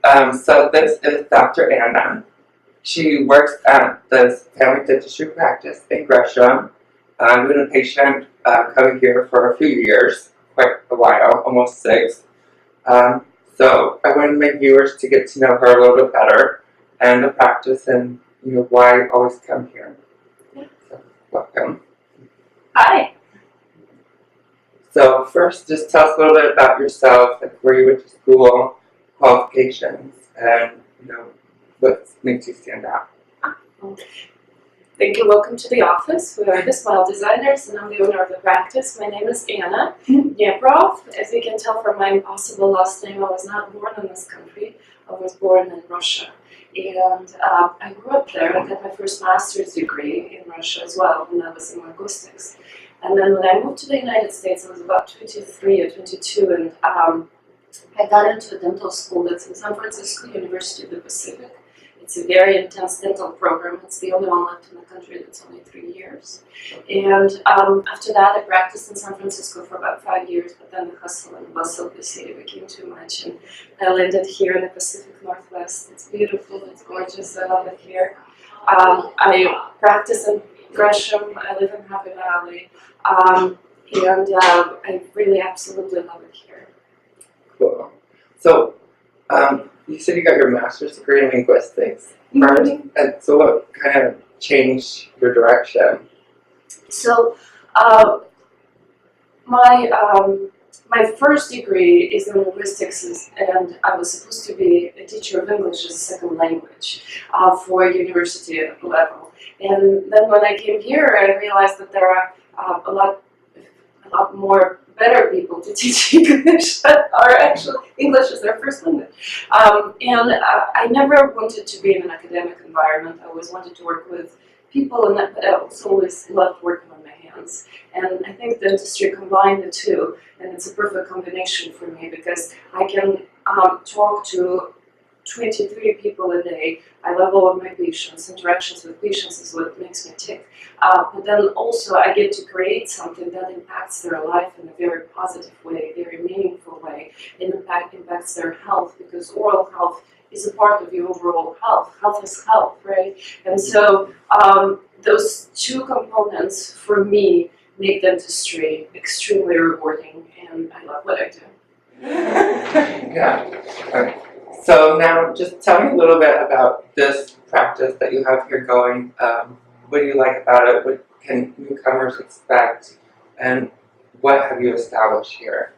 So this is Dr. Anna. She works at the family dentistry practice in Gresham. I've been a patient coming here for a few years, quite a while, almost 6. So I wanted my viewers to get to know her a little bit better and the practice and why I always come here. So, welcome. Hi. So first, just tell us a little bit about yourself, like where you went to school, qualifications, and what makes you stand out. Thank you. Welcome to the office. We are the Smile Designers, and I'm the owner of the practice. My name is Anna Dnieprov. As you can tell from my impossible last name, I was not born in this country. I was born in Russia. And I grew up there. I got my first master's degree in Russia as well when I was in linguistics. And then when I moved to the United States, I was about 23 or 22, and I got into a dental school that's in San Francisco, University of the Pacific. It's a very intense dental program. It's the only one left in the country that's only 3 years. And after that, I practiced in San Francisco for about 5 years, but then the hustle and bustle of the city became too much, and I landed here in the Pacific Northwest. It's beautiful, it's gorgeous, I love it here. I practice in Gresham, I live in Happy Valley, and I really absolutely love it here. Cool. So, you said you got your master's degree in linguistics first, and so what kind of changed your direction? So, my first degree is in linguistics, and I was supposed to be a teacher of English as a second language for university level. And then when I came here, I realized that there are a lot more better people to teach English that are actually English as their first language. And I never wanted to be in an academic environment. I always wanted to work with people, and but I also always loved working on my hands. And I think dentistry combined the two, and it's a perfect combination for me because I can talk to 23 people a day. I love all of my patients. Interactions with patients is what makes me tick. But then also I get to create something that impacts their life in a very positive way, very meaningful way. It impacts their health, because oral health is a part of your overall health. Health is health, right? And so those two components for me make dentistry extremely rewarding, and I love what I do. Yeah. Okay. So now, just tell me a little bit about this practice that you have here going. What do you like about it? What can newcomers expect? And what have you established here?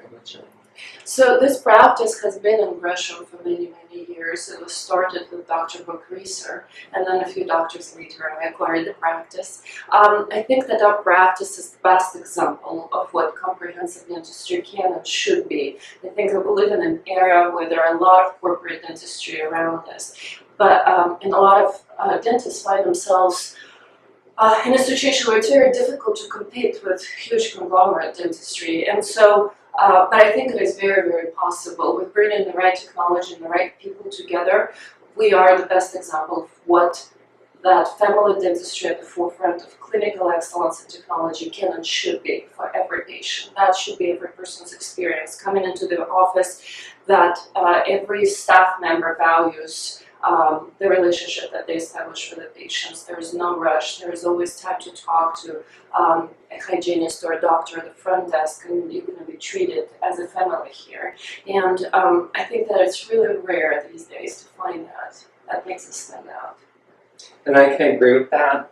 So this practice has been in Gresham for many, many years. It was started with Dr. Book Reeser, and then a few doctors later I acquired the practice. I think that our practice is the best example of what comprehensive dentistry can and should be. I think that we live in an era where there are a lot of corporate dentistry around us, but and a lot of dentists find themselves in a situation where it's very difficult to compete with huge conglomerate dentistry. And so but I think it is very, very possible. With bringing the right technology and the right people together, we are the best example of what that family dentistry at the forefront of clinical excellence and technology can and should be for every patient. That should be every person's experience. Coming into the office, that every staff member values the relationship that they establish with the patients. There is no rush. There is always time to talk to a hygienist or a doctor at the front desk, and you're going to be treated as a family here. And I think that it's really rare these days to find that. That makes us stand out. And I can agree with that.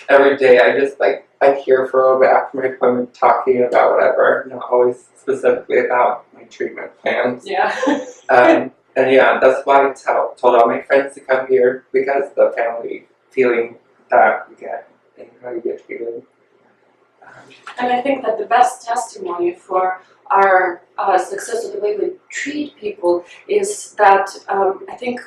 Every day I hear for a little bit after my appointment talking about whatever, not always specifically about my treatment plans. Yeah. And yeah, that's why I told all my friends to come here, because the family feeling that you get and how you get treated. And I think that the best testimony for our success of the way we treat people is that I think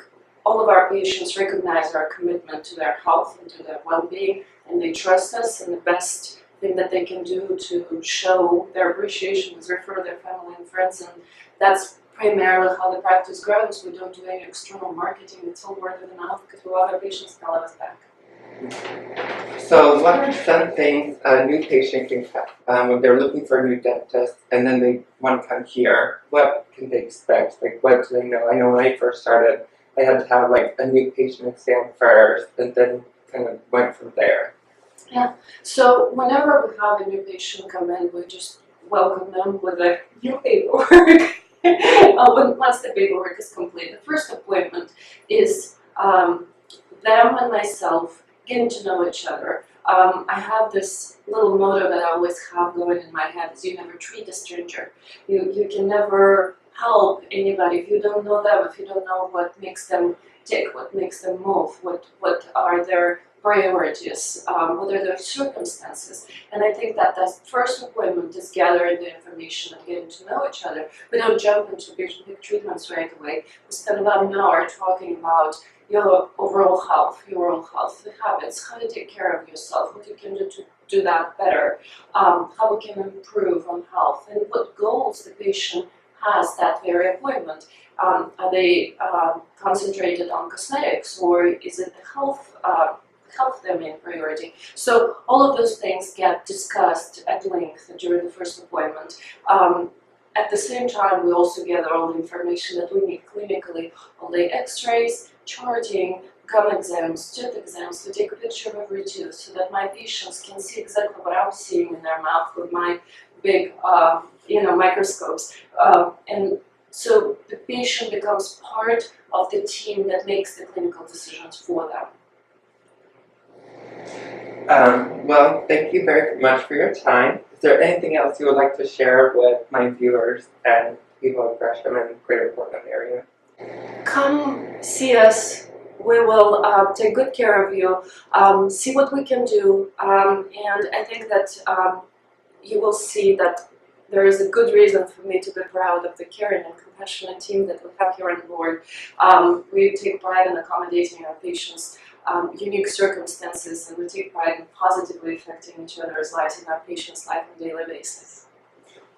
all of our patients recognize our commitment to their health and to their well-being, and they trust us, and the best thing that they can do to show their appreciation is refer to their family and friends, and that's primarily how the practice grows. We don't do any external marketing. It's all word of mouth because we want our patients to love us back. So what are some things a new patient can when they're looking for a new dentist and then they want to come here? What can they expect? Like, what do they know? I know when I first started, I had to have like a new patient exam first, and then kind of went from there. So whenever we have a new patient come in, we just welcome them with a new paperwork. Once the paperwork is complete, the first appointment is them and myself getting to know each other. I have this little motto that I always have going in my head: is you never treat a stranger. You can never help anybody if you don't know them, if you don't know what makes them tick, what makes them move, what are their priorities, what are their circumstances. And I think that that first appointment is gathering the information and getting to know each other. We don't jump into big treatments right away. We spend about an hour talking about your overall health, the habits, how to take care of yourself, what you can do to do that better, how we can improve on health, and what goals the patient has that very appointment. Are they concentrated on cosmetics, or is it the health their main priority? So all of those things get discussed at length during the first appointment. At the same time, we also gather all the information that we need clinically, all the x-rays, charting, gum exams, tooth exams. We take a picture of every tooth so that my patients can see exactly what I'm seeing in their mouth with my big microscopes. And so the patient becomes part of the team that makes the clinical decisions for them. Well, thank you very much for your time. Is there anything else you would like to share with my viewers and people in Gresham and Greater Portland area? Come see us. We will take good care of you, see what we can do, and I think that you will see that there is a good reason for me to be proud of the caring and compassionate team that we have here on board. We take pride in accommodating our patients' unique circumstances, and we take pride in positively affecting each other's lives and our patients' life on a daily basis.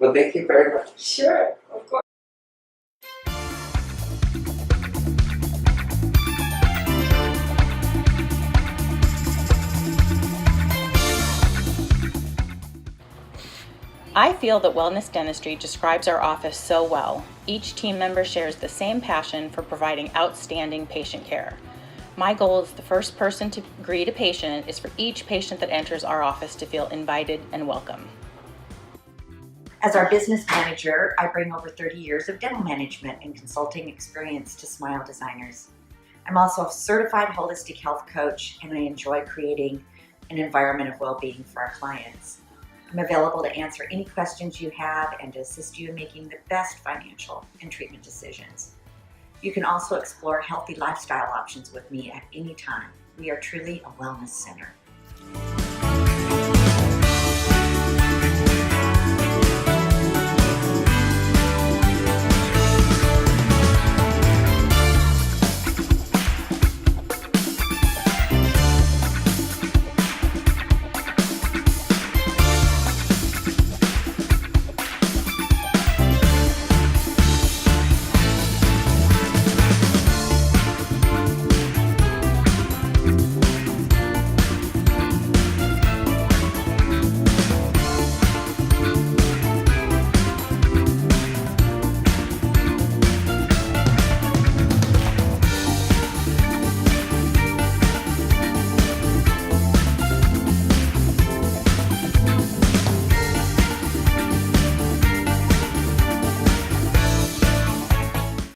Well, thank you very much. Sure, of course. I feel that Wellness Dentistry describes our office so well. Each team member shares the same passion for providing outstanding patient care. My goal as the first person to greet a patient is for each patient that enters our office to feel invited and welcome. As our business manager, I bring over 30 years of dental management and consulting experience to Smile Designers. I'm also a certified holistic health coach, and I enjoy creating an environment of well-being for our clients. I'm available to answer any questions you have and to assist you in making the best financial and treatment decisions. You can also explore healthy lifestyle options with me at any time. We are truly a wellness center.